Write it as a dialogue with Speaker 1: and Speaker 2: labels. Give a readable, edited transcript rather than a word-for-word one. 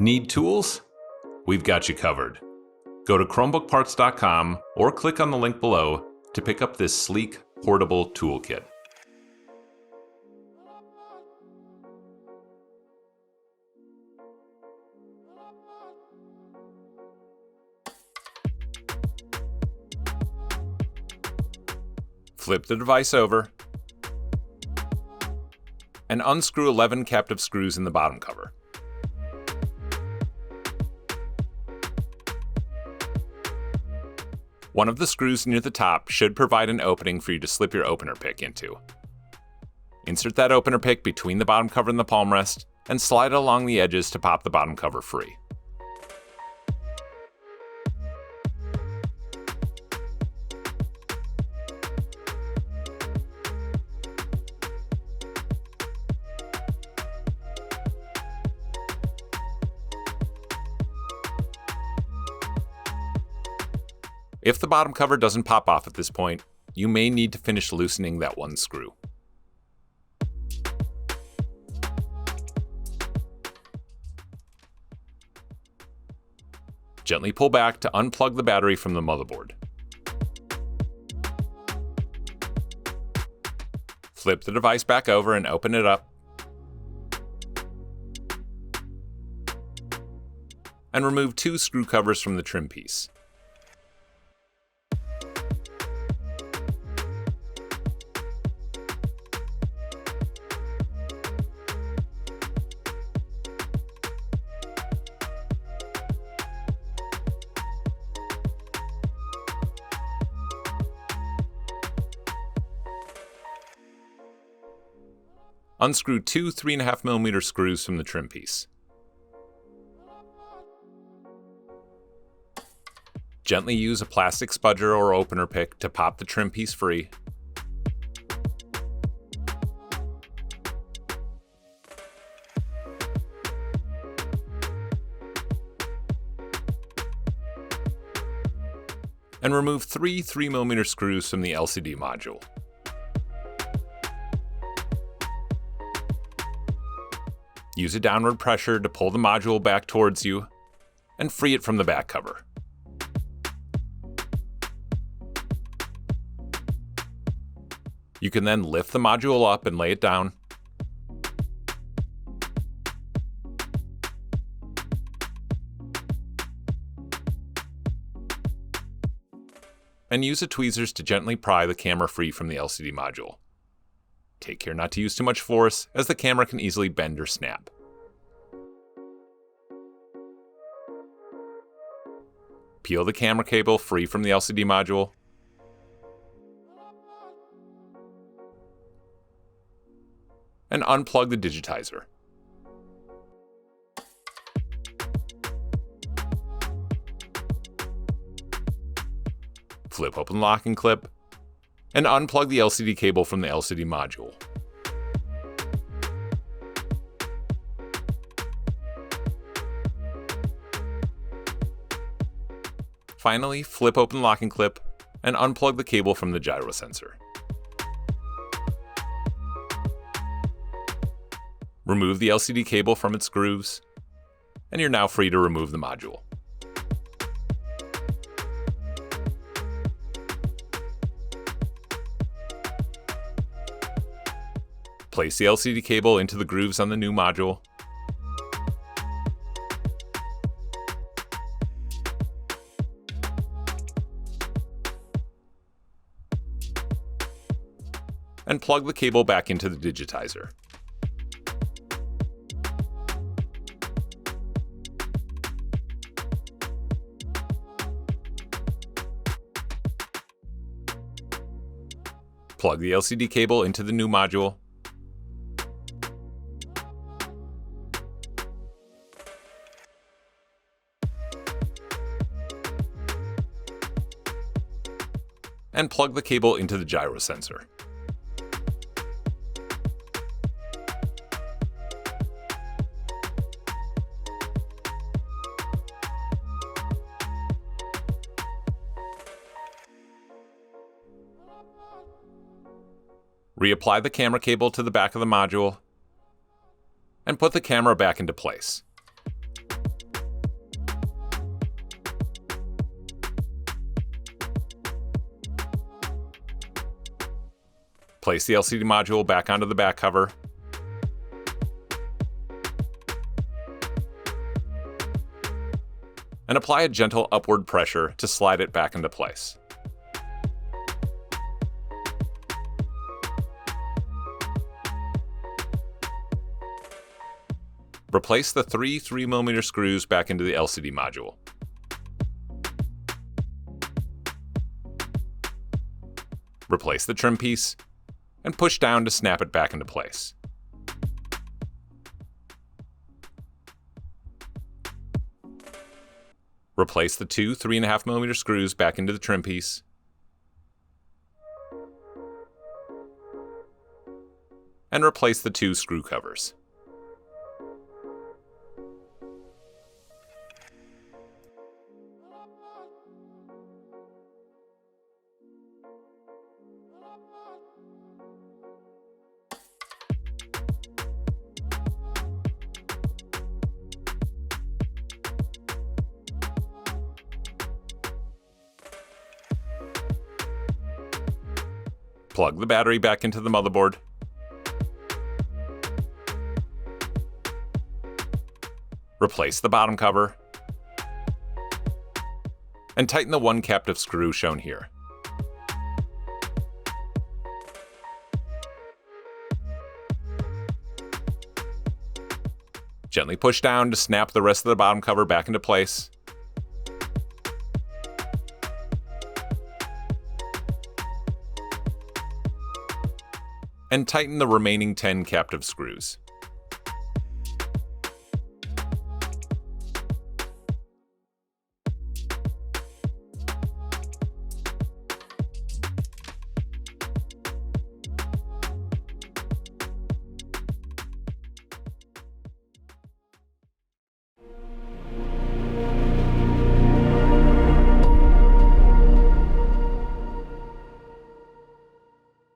Speaker 1: Need tools? We've got you covered. Go to ChromebookParts.com or click on the link below to pick up this sleek, portable toolkit. Flip the device over and unscrew 11 captive screws in the bottom cover. One of the screws near the top should provide an opening for you to slip your opener pick into. Insert that opener pick between the bottom cover and the palm rest and slide it along the edges to pop the bottom cover free. If the bottom cover doesn't pop off at this point, you may need to finish loosening that one screw. Gently pull back to unplug the battery from the motherboard. Flip the device back over and open it up. And remove 2 screw covers from the trim piece. Unscrew 2 3.5mm screws from the trim piece. Gently use a plastic spudger or opener pick to pop the trim piece free. And remove 3 3mm screws from the LCD module. Use a downward pressure to pull the module back towards you and free it from the back cover. You can then lift the module up and lay it down. And use a tweezers to gently pry the camera free from the LCD module. Take care not to use too much force, as the camera can easily bend or snap. Peel the camera cable free from the LCD module. And unplug the digitizer. Flip open locking clip and unplug the LCD cable from the LCD module. Finally, flip open locking clip and unplug the cable from the gyro sensor. Remove the LCD cable from its grooves, and you're now free to remove the module. Place the LCD cable into the grooves on the new module. And plug the cable back into the digitizer. Plug the LCD cable into the new module. And plug the cable into the gyro sensor. Reapply the camera cable to the back of the module and put the camera back into place. Place the LCD module back onto the back cover. And apply a gentle upward pressure to slide it back into place. Replace the three 3mm screws back into the LCD module. Replace the trim piece, and push down to snap it back into place. Replace the two 3.5mm screws back into the trim piece. And replace the two screw covers. Plug the battery back into the motherboard. Replace the bottom cover. And tighten the one captive screw shown here. Gently push down to snap the rest of the bottom cover back into place. And tighten the remaining 10 captive screws.